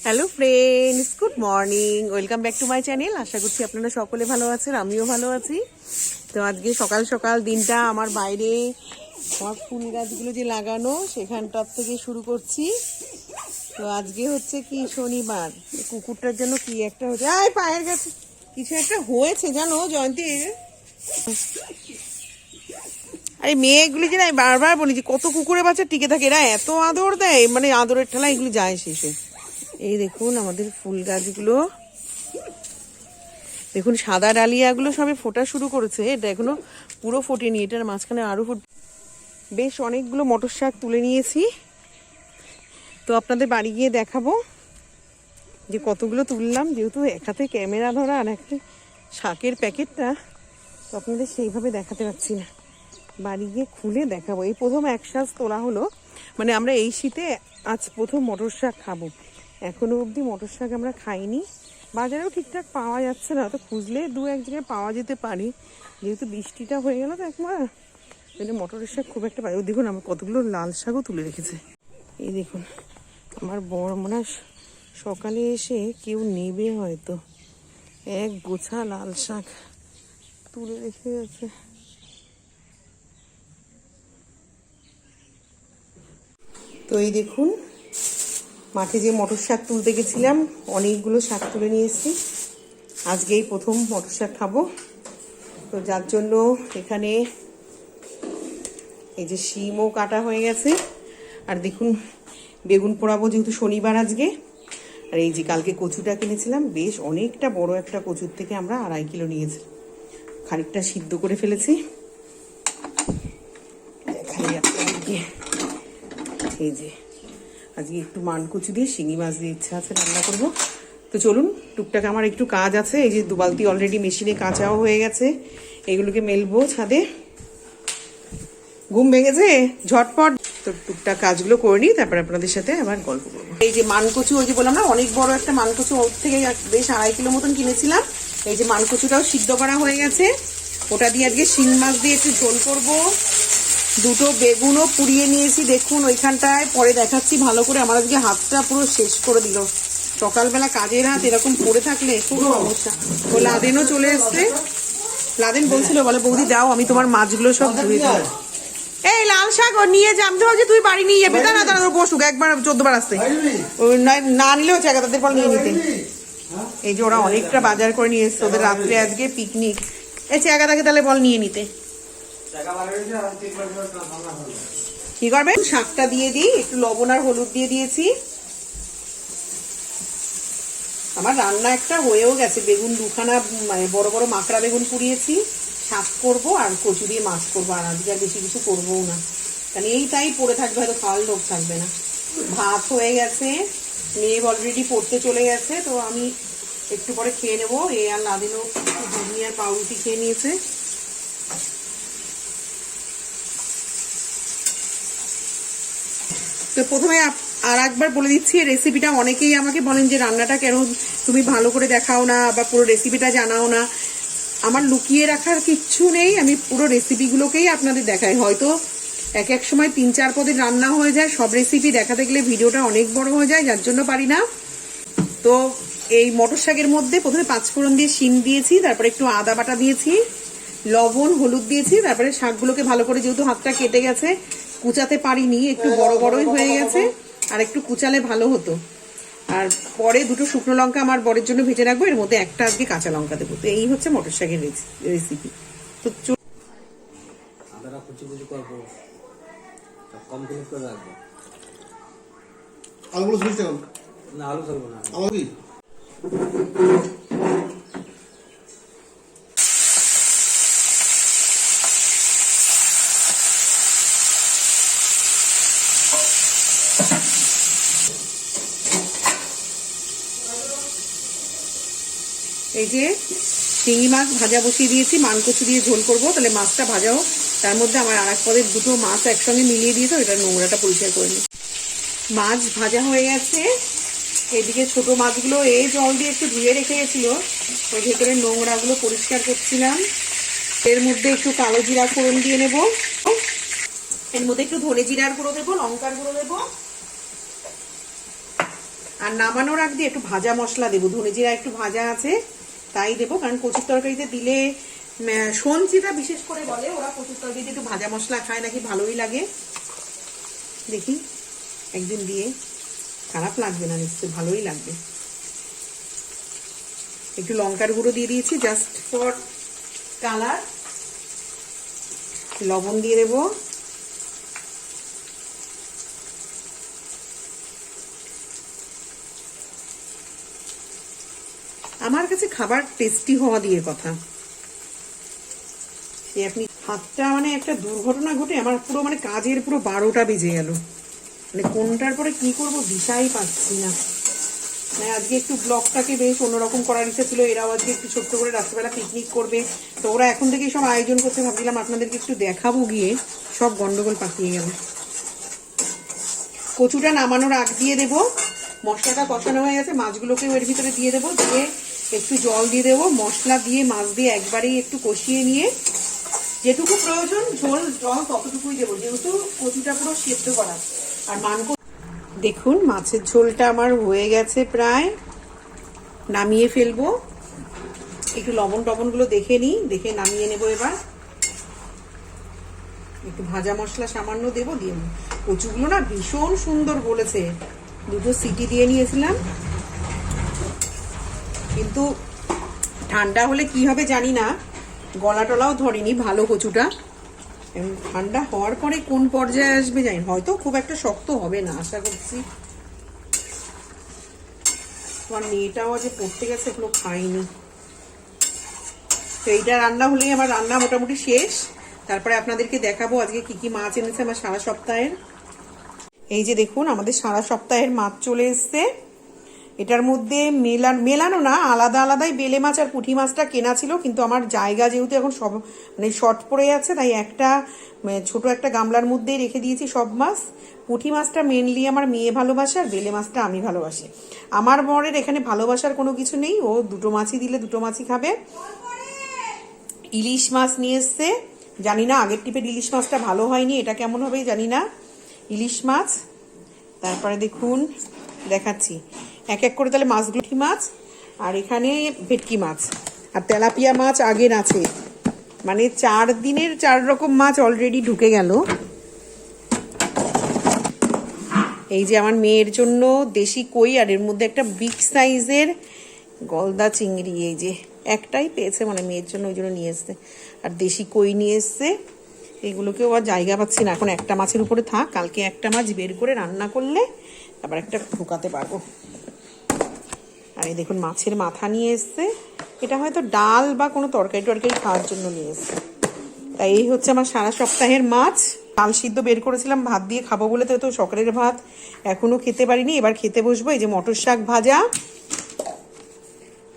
Hello friends, good morning, welcome back to my channel. আশা করছি আপনারা সকলে ভালো আছেন, আমিও ভালো আছি। তো আজকে সকাল সকাল দিনটা আমার বাইরে আমার ফুল গাছগুলো যে লাগানো সেখানটার থেকে শুরু করছি। তো আজকে হচ্ছে কি শনিবার, কুকুরটার জন্য কি একটা হচ্ছে, আয় পায়ের কাছে কিছু একটা হয়েছে জানো জয়ন্তী। আরে মেয়েগুলি যে নাই, বারবার বলি যে কত কুকুরের বাচ্চা টিকে থাকে, এরা এত আদর দেয়, মানে আদরের ঠেলা এগুলি যায় শেষে। এই দেখুন আমাদের ফুল গাছগুলো, দেখুন সাদা ডালিয়াগুলো সবে ফোটা শুরু করেছে, এটা এখনো পুরো ফোটেনি, এটার মাঝখানে আরো বেশ অনেকগুলো মটর শাক তুলে নিয়েছি। তো আপনাদের বাড়ি গিয়ে দেখাবো যে কতগুলো তুললাম, যেহেতু এক হাতে ক্যামেরা ধরা আর একটা শাকের প্যাকেটটা, তো আপনাদের সেইভাবে দেখাতে পারছি না, বাড়ি গিয়ে খুলে দেখাবো। এই প্রথম এক শাক তোলা হলো, মানে আমরা এই শীতে আজ প্রথম মটর শাক খাবো। এখনো অবধি মটর শাক আমরা খাইনি, বাজারেও ঠিকঠাক পাওয়া যাচ্ছে না, তো খুঁজলে দু এক জায়গায় পাওয়া যেতে পারে, যেহেতু বৃষ্টিটা হয়ে গেল তো একবার এটা মটরের শাক খুব একটা পাই। দেখুন আমার কতগুলো লাল শাকও তুলে রেখেছে। এই দেখুন আমার বড় মনে হয় সকালে এসে কেউ নেবে হয়তো, এক গোছা লাল শাক তুলে রেখে গেছে। তো এই দেখুন মাঠে যে মটর শাক তুলতে গেছিলাম, অনেকগুলো শাক তুলে নিয়ে এসেছি, আজকে এই প্রথম মটর শাক খাবো। তো যার জন্য এখানে এই যে শিমও কাটা হয়ে গেছে, আর দেখুন বেগুন পোড়াবো যেহেতু শনিবার আজকে। আর এই যে কালকে কচুটা কিনেছিলাম, বেশ অনেকটা বড় একটা কচুর থেকে আমরা 2.5 কিলো নিয়েছি, খানিকটা সিদ্ধ করে ফেলেছি। এই যে আজকে একটু মান কচু দিয়ে শিঙি মাছ দিয়ে ইচ্ছা আছে রান্না করবো। তো চলুন, টুকটাক আমার একটু কাজ আছে, এই যে 2 বালতি অলরেডি মেশিনে কাঁচাও হয়ে গেছে, এগুলোকে মেলবো ছাদে। ঘুম ভেঙেছে ঝটপট, তো টুকটাক কাজগুলো করে নিই, তারপর আপনাদের সাথে আবার গল্প করবো। এই যে মানকচু, ওই যে বললাম না অনেক বড় একটা মানকচু, ওর থেকে বেশ 2.5 কিলো মতন কিনেছিলাম। এই যে মানকচুটাও সিদ্ধ করা হয়ে গেছে, ওটা দিয়ে আজকে শিং মাছ দিয়ে একটু ঝোল করবো। দুটো বেগুনও পুড়িয়ে নিয়েছি, দেখুন ওইখানটায়, পরে দেখাচ্ছি ভালো করে। আমার আজকে হাতটা পুরো শেষ করে দিল, সকালবেলা কাজের হাত এরকম পড়ে থাকলে খুব সমস্যা। ও লাদেনও চলে এসছে, লাদেন বলছিল বলে বৌদি দাও আমি তোমার মাছগুলো সব ধুয়ে দিই। এই লাল শাক ও নিয়ে যা, আমি তো ভাবছি তুই বাড়ি নিয়ে যাবে, তা না তারা বসুক, একবার 14 বার আসতে, না নিলেও চাকা তাদের পর নিয়ে নিতে। এই যে ওরা অনেকটা বাজার করে নিয়ে এসছে, ওদের রাত্রে আজকে পিকনিক। এই চাকাটাকে তাহলে বল নিয়ে নিতে। কি করবে, শাকটা দিয়ে দিই, একটু লবণ আর হলুদ দিয়ে দিয়েছি। আমার রান্না একটা হয়েও গেছে, বেগুন 2খানা মানে বড় বড় মাকড়া বেগুন পুড়িয়েছি, শাক করবো আর কচু দিয়ে মাছ করবো, আর আজকে আর বেশি কিছু করবো না, কারণ এইটাই পড়ে থাকবে, হয়তো খাওয়ার লোক থাকবে না। ভাত হয়ে গেছে, মেয়ে অলরেডি পড়তে চলে গেছে, তো আমি একটু পরে খেয়ে নেবো। এ আর লাদিনও ঘুগনি আর পাউরুটি খেয়ে নিয়েছে। তো প্রথমে আর একবার বলে দিচ্ছি রেসিপিটা, অনেকেই আমাকে বলেন যে রান্নাটা কেন তুমি ভালো করে দেখাও না বা পুরো রেসিপিটা জানাও না। আমার লুকিয়ে রাখার কিচ্ছু নেই, আমি পুরো রেসিপিগুলোকেই আপনাদের দেখাই। হয়তো এক সময় 3-4 পদের রান্না হয়ে যায়, সব রেসিপি দেখাতে গেলে ভিডিওটা অনেক বড় হয়ে যায়, যার জন্য পারি না। তো এই মটর শাকের মধ্যে প্রথমে 5 ফোড়ন দিয়ে শিম দিয়েছি, তারপরে একটু আদা বাটা দিয়েছি, লবণ হলুদ দিয়েছি, তারপরে শাকগুলোকে ভালো করে, যেহেতু হাতটা কেটে গেছে কুচাতে পারিনি, একটু বড় বড়ই হয়ে গেছে, আর একটু কুচালে ভালো হতো। আর পরে 2টো শুকনো লঙ্কা আমার বরের জন্য ভেজে রাখবো, এর মধ্যে একটা আজকে কাঁচা লঙ্কা দেবো। তো এই হচ্ছে মটর শাকের রেসিপি। তো আলুগুলো ঝুলছে কেন? না আলু চলবো না। আলু কি? এই যে শিঙি মাছ ভাজা বসিয়ে দিয়েছি, মানকচু দিয়ে ঝোল করবো, তাহলে মাছটা ভাজা হোক, তার মধ্যে আমার আর এক পদের 2টো মাছ একসঙ্গে মিলিয়ে দিয়েছে, ওইটা নোংরাটা পরিষ্কার করে নিই। মাছ ভাজা হয়ে গেছে, এদিকে ছোট মাছগুলো এই জল দিয়ে একটু ধুয়ে রেখে গেছিল, ওই ভেতরে নোংরাগুলো পরিষ্কার করছিলাম। এর মধ্যে একটু কালো জিরা ফোড়ন দিয়ে নেব, এর মধ্যে একটু ধনে জিরার গুঁড়ো দেবো, লঙ্কার গুঁড়ো দেবো, আর নামানোর আগ দিয়ে একটু ভাজা মশলা দেবো, ধনে জিরা একটু ভাজা আছে তাই দেবো, কারণ কচুর তরকারিতে দিলে সঞ্চিতা বিশেষ করে বলে ওরা কচুর তরকারিতে একটু ভাজা মশলা খায় নাকি ভালোই লাগে। দেখি একদিন দিয়ে, খারাপ লাগবে না নিশ্চয়ই, ভালোই লাগবে। একটু লঙ্কার গুঁড়ো দিয়ে দিয়েছি জাস্ট ফর কালার, লবণ দিয়ে দেবো, আমার কাছে খাবার টেস্টি হওয়া দিয়ে কথা। সে আপনি হাতটা মানে একটা দুর্ঘটনা ঘটে আমার পুরো মানে কাজের পুরো 12টা বেজে গেল, মানে কোনটার পরে কি করব দিশাই পাচ্ছি না। মানে আজকে একটু ব্লগটাকে বেশ অন্যরকম করার ইচ্ছা ছিল, এরাও আজকে একটু ছোট্ট করে রাত্রেবেলা পিকনিক করবে, তো ওরা এখন থেকে সব আয়োজন করতে, ভাবছিলাম আপনাদেরকে একটু দেখাবো, গিয়ে সব গন্ডগোল পাকিয়ে গেল। কচুটা নামানোর আগ দিয়ে দেবো, মশলাটা কষানো হয়ে গেছে, মাছগুলোকেও এর ভিতরে দিয়ে দেবো, দিয়ে একটু জল দিয়ে দেবো, মশলা দিয়ে মাছ দিয়ে একবারেই একটু কষিয়ে নিয়ে যেটুকু প্রয়োজন ঝোল জল ততটুকুই দেবো, যেহেতু কচুটা পুরো সেদ্ধ করা। আর দেখুন মাছের ঝোলটা আমার হয়ে গেছে প্রায়, নামিয়ে ফেলবো। একটু লবণ টবণগুলো দেখে নিই, দেখে নামিয়ে নেবো। এবার একটু ভাজা মশলা সামান্য দেবো, দিয়ে কচুগুলো না ভীষণ সুন্দর গলেছে, 2টো সিটি দিয়ে নিয়েছিলাম, কিন্তু ঠান্ডা হলে কি হবে জানি না, গলা টলাও ধরেনি ভালো কচুটা। ঠান্ডা হওয়ার পরে কোন পর্যায়ে আসবে জানি, হয়তো খুব একটা শক্ত হবে না আশা করছি। তোমার মেয়েটাও আজ পড়তে গেছে, এগুলো খাইনি। তো এইটা রান্না হলেই আমার রান্না মোটামুটি শেষ। তারপরে আপনাদেরকে দেখাবো আজকে কি কি মাছ এনেছে আমার সারা সপ্তাহের। এই যে দেখুন আমাদের সারা সপ্তাহের মাছ চলে এসছে। এটার মধ্যে মেলানো না, আলাদা আলাদাই বেলে মাছ আর পুঁটি মাছটা কেনা ছিল, কিন্তু আমার জায়গা যেহেতু এখন সব মানে শর্ট পড়ে যাচ্ছে, তাই একটা ছোট একটা গামলার মধ্যেই রেখে দিয়েছি সব মাছ। পুঁটি মাছটা মেনলি আমার মেয়ে ভালোবাসে, আর বেলে মাছটা আমি ভালোবাসি। আমার বরের এখানে ভালোবাসার কোনো কিছু নেই, ও 2টো মাছই দিলে 2টো মাছই খাবে। ইলিশ মাছ নিয়ে এসছে, জানি না আগের টিপের ইলিশ মাছটা ভালো হয়নি, এটা কেমন হবে জানি না। ইলিশ মাছ, তারপরে দেখুন দেখাচ্ছি এক এক করে তাহলে মাছগুলো। মাছ, আর এখানে ভেটকি মাছ, আর তেলাপিয়া মাছ আগের আছে, মানে 4 দিনের 4 রকম মাছ অলরেডি ঢুকে গেল। এই যে আমার মেয়ের জন্য দেশি কই, আর এর মধ্যে একটা বিগ সাইজের গলদা চিংড়ি, এই যে একটাই পেয়েছে মানে মেয়ের জন্য, ওই জন্য নিয়ে এসছে। আর দেশি কই নিয়ে এসছে, এগুলোকেও আর জায়গা পাচ্ছি না, এখন একটা মাছের উপরে থাক, কালকে একটা মাছ বের করে রান্না করলে তারপর একটা ঢুকাতে পারবো। আর এই দেখুন মাছের মাথা নিয়ে এসছে, এটা হয়তো ডাল বা কোনো তরকারি টরকারি খাওয়ার জন্য নিয়ে এসছে। তাই এই হচ্ছে আমার সারা সপ্তাহের মাছ। ডাল সিদ্ধ বের করেছিলাম ভাত দিয়ে খাবো বলে, তো সকালের ভাত এখনো খেতে পারিনি, এবার খেতে বসবো। এই যে মটর শাক ভাজা,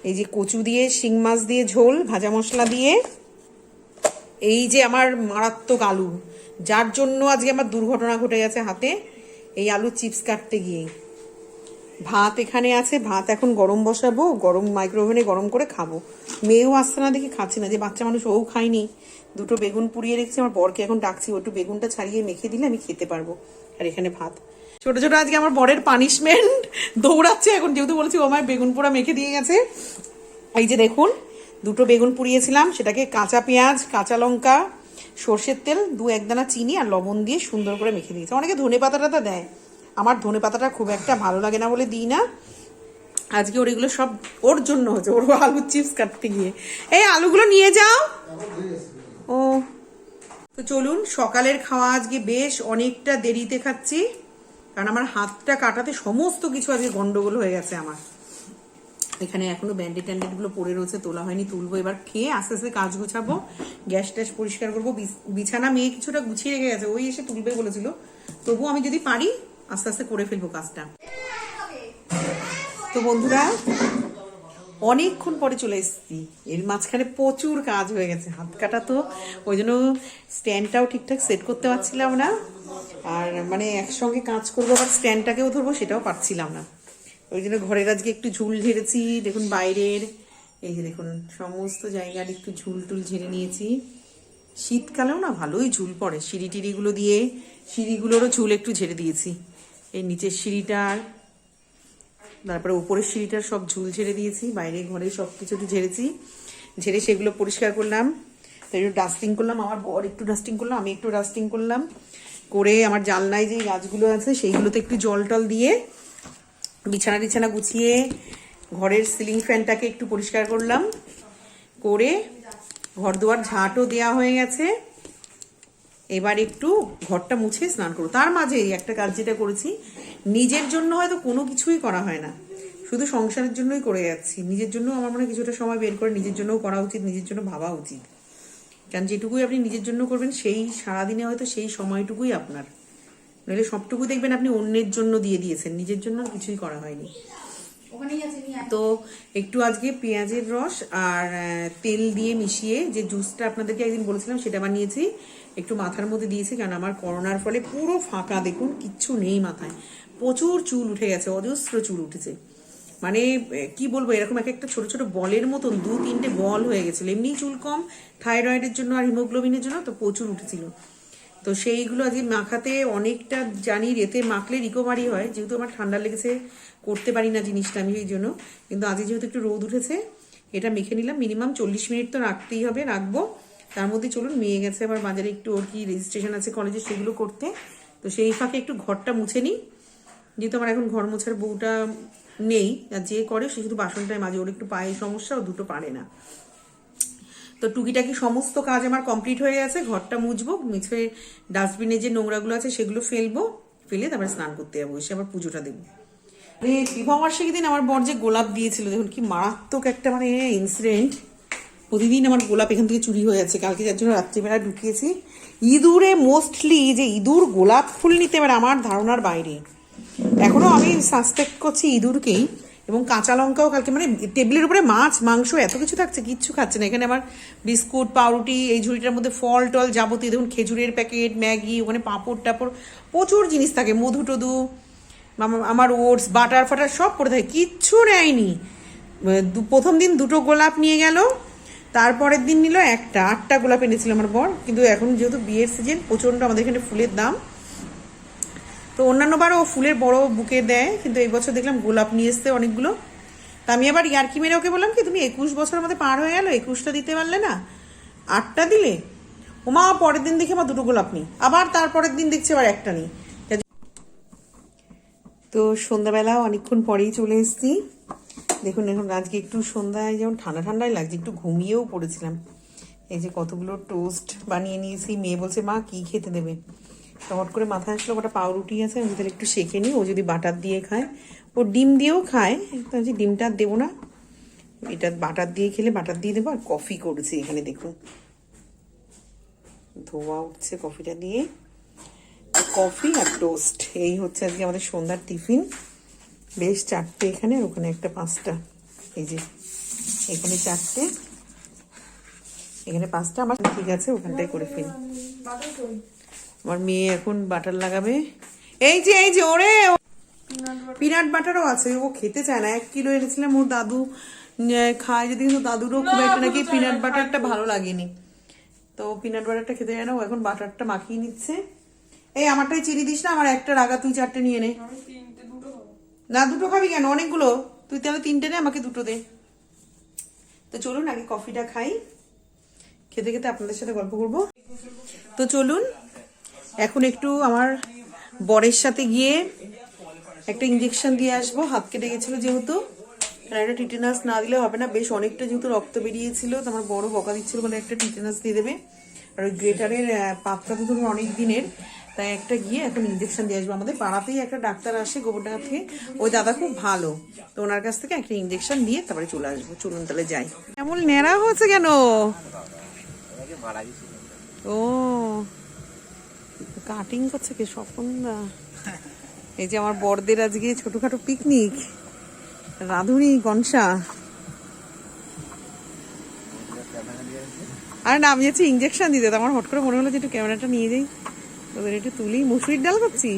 এই যে কচু দিয়ে শিং মাছ দিয়ে ঝোল ভাজা মশলা দিয়ে, এই যে আমার মারাত্মক আলু, যার জন্য আজকে আমার দুর্ঘটনা ঘটে গেছে হাতে, এই আলু চিপস কাটতে গিয়ে। ভাত এখানে আছে, ভাত এখন গরম বসাবো, গরম মাইক্রোওভেনে গরম করে খাবো। মেয়েও আসছে না দেখি খাচ্ছে না, যে বাচ্চা মানুষ ও খায়নি। 2টো বেগুন পুড়িয়ে রেখেছি, আমার বরকে এখন ডাকছি, একটু বেগুনটা ছাড়িয়ে মেখে দিলে আমি খেতে পারবো। আর এখানে ভাত। ছোট ছোট আজকে আমার বরের পানিশমেন্ট, দৌড়াচ্ছে এখন, যেহেতু বলেছি ও আমায় বেগুন পোড়া মেখে দিয়ে গেছে। এই যে দেখুন 2টো বেগুন পুড়িয়েছিলাম, সেটাকে কাঁচা পেঁয়াজ, কাঁচা লঙ্কা, সর্ষের তেল, 2-1 দানা চিনি আর লবণ দিয়ে সুন্দর করে মেখে দিয়েছে। অনেকে ধনে পাতাটা দেয়, আমার ধনে পাতাটা খুব একটা ভালো লাগে না বলে দিই না। আজকে ওর এগুলো সব ওর জন্য হচ্ছে, ওর আলুর চিপস কাটতে গিয়ে। এই আলুগুলো নিয়ে যাও। ও তো চলুন, সকালের খাওয়া আজকে বেশ অনেকটা দেরিতে খাচ্ছি, কারণ আমার হাতটা কাটাতে সমস্ত কিছু আজকে গন্ডগোল হয়ে গেছে আমার। এখানে এখনো ব্যান্ডেড ট্যান্ডেড গুলো পড়ে রয়েছে, তোলা হয়নি, তুলবো। এবার খেয়ে আস্তে আস্তে কাজ গুছাবো, গ্যাস ট্যাস পরিষ্কার করবো। বিছানা মেয়ে কিছুটা গুছিয়ে রেখে গেছে, ওই এসে তুলবে বলেছিল, তবু আমি যদি পারি আস্তে আস্তে করে ফেলবো কাজটা। তো বন্ধুরা অনেকক্ষণ পরে চলে এসেছি, এর মাঝখানে প্রচুর কাজ হয়ে গেছে, হাত কাটা তো, ওই জন্য স্ট্যান্ডটাও ঠিকঠাক সেট করতে পারছিলাম না, আর মানে একসঙ্গে কাজ করবো আবার স্ট্যান্ডটাকেও ধরবো সেটাও পারছিলাম না। ওই জন্য ঘরের আজকে একটু ঝুল ঝেড়েছি, দেখুন বাইরের, এই যে দেখুন সমস্ত জায়গার একটু ঝুল টুল ঝেড়ে নিয়েছি। শীতকালেও না ভালোই ঝুল পড়ে, সিঁড়ি টিড়িগুলো দিয়ে সিঁড়িগুলোরও ঝুল একটু ঝেড়ে দিয়েছি। এই নিচের সিঁড়িটার তারপরে উপরের সিঁড়িটার সব ঝুল ঝেড়ে দিয়েছি, বাইরে ঘরে সব কিছু ঝেড়েছি, ঝেড়ে সেগুলো পরিষ্কার করলাম। তাই একটু ডাস্টিং করলাম, আমার বর একটু ডাস্টিং করলাম, আমি একটু ডাস্টিং করলাম, করে আমার জানলায় যে গাছগুলো আছে সেইগুলোতে একটু জল টল দিয়ে বিছানা গুছিয়ে ঘরের সিলিং ফ্যানটাকে একটু পরিষ্কার করলাম, করে ঘর দুয়ার ঝাঁটও দেওয়া হয়ে গেছে। এবার একটু ঘরটা মুছে স্নান করবো। তার মাঝে একটা কাজ যেটা করেছি, নিজের জন্য হয়তো কোনো কিছুই করা হয় না, শুধু সংসারের জন্যই করে যাচ্ছি। নিজের জন্য আমার মনে হয় কিছুটা সময় বের করে নিজের জন্যও করা উচিত, নিজের জন্য ভাবা উচিত। কারণ যেটুকুই আপনি নিজের জন্য করবেন সেই সারাদিনে হয়তো সেই সময়টুকুই আপনার, নইলে সবটুকু দেখবেন আপনি অন্যের জন্য দিয়ে দিয়েছেন, নিজের জন্য কিছুই করা হয়নি। তো একটু আজকে পেঁয়াজের রস আর তেল দিয়ে মিশিয়ে যে জুসটা আপনাদেরকে একদিন বলেছিলাম সেটা বানিয়েছি, একটু মাথার মধ্যে দিয়েছি। কারণ আমার করোনার ফলে পুরো ফাঁকা, দেখুন কিচ্ছু নেই মাথায়, প্রচুর চুল উঠে গেছে, অজস্র চুল উঠেছে। মানে কি বলবো, এরকম একটা ছোট ছোট বলের মতন 2-3টে বল হয়ে গেছিল। এমনি চুল কম, থাইরয়েডের জন্য আর হিমোগ্লোবিনের জন্য তো প্রচুর উঠেছিল। তো সেইগুলো আজকে মাখাতে অনেকটা, জানি রেতে মাখলে রিকভারি হয়, যেহেতু আমার ঠান্ডা লেগেছে করতে পারি না জিনিসটা আমি এই জন্য, কিন্তু আজকে যেহেতু একটু রোদ উঠেছে এটা মেখে নিলাম। মিনিমাম 40 মিনিট তো রাখতেই হবে, রাখবো। তার মধ্যে চলুন, মেয়ে গেছে আবার বাজারে, একটু ওর কি রেজিস্ট্রেশন আছে কলেজে, সেগুলো করতে। তো সেই ফাঁকে একটু ঘরটা মুছে নিই, যেহেতু আমার এখন ঘর মোছার বউটা নেই, আর যে করে সে শুধু বাসনটাই মাঝে, ওর একটু পায়ে সমস্যা, ও দুটো পারে না। তো টুকিটাকি সমস্ত কাজ আমার কমপ্লিট হয়ে গেছে। ঘরটা মুছবো, মুছে ডাস্টবিনে যে নোংরাগুলো আছে সেগুলো ফেলবো, ফেলে তারপরে স্নান করতে যাবো, এসে আবার পুজোটা দেবো। বিবাহ বার্ষিকী দিন আমার বর যে গোলাপ দিয়েছিল, দেখুন কি মারাত্মক একটা মানে ইনসিডেন্ট। প্রতিদিন আমার গোলাপ এখান থেকে চুরি হয়ে যাচ্ছে, কালকে যার জন্য রাত্রিবেলা ঢুকিয়েছি। ইঁদুরে মোস্টলি যে ইঁদুর গোলাপ ফুল নিতে পারে আমার ধারণার বাইরে। এখনো আমি সাসপেক্ট করছি ইঁদুরকেই। এবং কাঁচা লঙ্কাও কালকে, মানে টেবিলের উপরে মাছ মাংস এত কিছু থাকছে, কিচ্ছু খাচ্ছে না। এখানে আমার বিস্কুট পাউরুটি, এই ঝুড়িটার মধ্যে ফল টল যাবতীয়, দেখুন খেজুরের প্যাকেট, ম্যাগি, ওখানে পাঁপড় টাপড় প্রচুর জিনিস থাকে, মধু টধু, আমার ওটস বাটার ফাটার সব পড়ে থাকে, কিচ্ছু নেয়নি। প্রথম দিন 2টো গোলাপ নিয়ে গেল, তারপরের দিন নিল 8টা গোলাপ এনেছিল আমার বর। কিন্তু এখন যেহেতু বিয়ের সিজন, প্রচণ্ড আমাদের এখানে ফুলের দাম, তো অন্যান্য বারও ফুলের বড় বুকে দেয়, কিন্তু এই বছর দেখলাম গোলাপ নিয়ে এসছে অনেকগুলো। তা আমি আবার ইয়ার্কি মেরে ওকে বললাম কি, তুমি 21 বছর আমাদের পার হয়ে গেল, 21টা দিতে পারলে না, 8টা দিলে। ওমা পরের দিন দেখে আমার 2টো গোলাপ নেই, আবার তারপরের দিন দেখছি আবার 1টা নেই। তো সন্ধ্যাবেলা অনেকক্ষণ পরেই চলে এসেছি। দেখুন এখন আজকে একটু সন্ধ্যায় যেমন ঠান্ডাই লাগছে, একটু ঘুমিয়েও পড়েছিলাম। এই যে কতগুলো টোস্ট বানিয়ে নিয়েছি, মেয়ে বলছে মা কি খেতে দেবে, হট করে মাথায় আসলো ওটা পাউরুটি আছে, আমি তাহলে একটু সেঁকে নিই, ও যদি বাটার দিয়ে খায়, ও ডিম দিয়েও খায়, তো ডিমটা আর দেবো না, এটা বাটার দিয়ে খেলে বাটার দিয়ে দেবো। আর কফি করেছি এখানে, দেখুন ধোয়া উঠছে কফিটা দিয়ে, কফি আর টোস্ট, এই হচ্ছে আজকে আমাদের সন্ধ্যার টিফিন। বেশ 4টে এখানে, আর ওখানে একটা 5টা, এই যে এখানে 4টে, এখানে 5টা, আমার ঠিক আছে, ওখানটায় করে ফেলি। আমার মেয়ে এখন বাটার লাগাবে, এই যে ওরে পিনাট বাটারও আছে, ও খেতে চায় না। 1 কিলো এনেছিলাম, ওর দাদু খায় যদি, কিন্তু দাদুরও খুব একটা নাকি পিনাট বাটারটা ভালো লাগেনি, তো পিনাট বাটারটা খেতে চায় না। ও এখন বাটারটা মাখিয়ে নিচ্ছে। এই আমারটাই চিনি দিস না, আমার একটা রাগা, তুই 4টে নিয়ে নে। না 2টো খাবি কেন, অনেকগুলো, তুই তাহলে 3টে নে, আমাকে 2টো দে। তো চলুন আগে কফিটা খাই, খেতে খেতে আপনাদের সাথে গল্প করবো। তো চলুন এখন একটু আমার বরের সাথে গিয়ে একটা ইঞ্জেকশন দিয়ে আসবো, হাত কেটে গেছিলো যেহেতু, একটা টিটেনাস না দিলে হবে না, বেশ অনেকটা যেহেতু রক্ত বেরিয়েছিল, তো আমার বড় বকা দিচ্ছিল বলে একটা টিটেনাস দিয়ে দেবে। আর ওই গ্রেটারের পাতটা তো ধরুন অনেক দিনের, তাই একটা গিয়ে এখন ইঞ্জেকশন দিয়ে আসবো। আমাদের পাড়াতেই একটা ডাক্তার আসে গোবরডাঙ্গা থেকে, ওই দাদা খুব ভালো, তো ওনার কাছ থেকে একটা ইঞ্জেকশন দিয়ে তারপরে চলে আসবো। চলুন তাহলে যাই। এমন ন্যাড়া হয়েছে কেন? ও কাটিং করছে কে? স্বপনদা। এই যে আমার বড়দের আজকে ছোটখাটো পিকনিক, রাঁধুনি গনসা। আরে না, আমি যাচ্ছি ইঞ্জেকশন দিতে, আমার হট করে মনে হলো যে একটু ক্যামেরাটা নিয়ে যাই, তোদের একটু তুলি। মুসুরির ডাল করছি,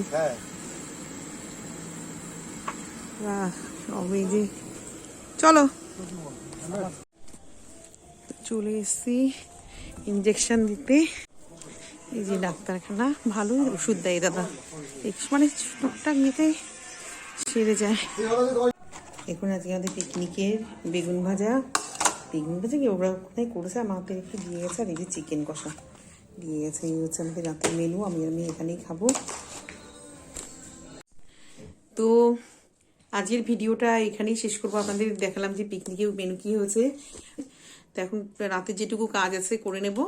এই যে চলো চলে এসছি ইঞ্জেকশন দিতে। এই যে ডাক্তারখানা, ভালোই ওষুধ দেয় দাদা, মানে টুকটাক নিতে সেরে যায়। এখন আজকে আমাদের পিকনিকের বেগুন ভাজা কি ওরা কোথায় করেছে, আমাদের একটু দিয়ে গেছে। আর এই যে চিকেন কষা দিয়ে গেছে। এই হচ্ছে আমাদের রাতের মেনু। আমি এখানেই খাবো। তো আজকের ভিডিওটা এখানেই শেষ করবো। আপনাদের দেখালাম যে পিকনিকে মেনু কি হয়েছে। তো এখন রাতে যেটুকু কাজ আছে করে নেব,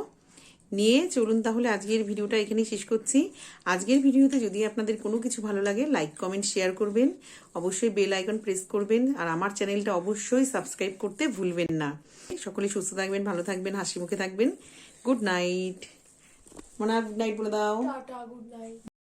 নিয়ে চলুন তাহলে আজকের ভিডিওটা এখানেই শেষ করছি। আজকের ভিডিওতে যদি আপনাদের কোনো কিছু ভালো লাগে লাইক কমেন্ট শেয়ার করবেন, অবশ্যই বেল আইকন প্রেস করবেন, আর আমার চ্যানেলটা অবশ্যই সাবস্ক্রাইব করতে ভুলবেন না। সকলে সুস্থ থাকবেন, ভালো থাকবেন, হাসি মুখে থাকবেন। Good night. মনে গুড নাইট বলে দাও। Tata, good night.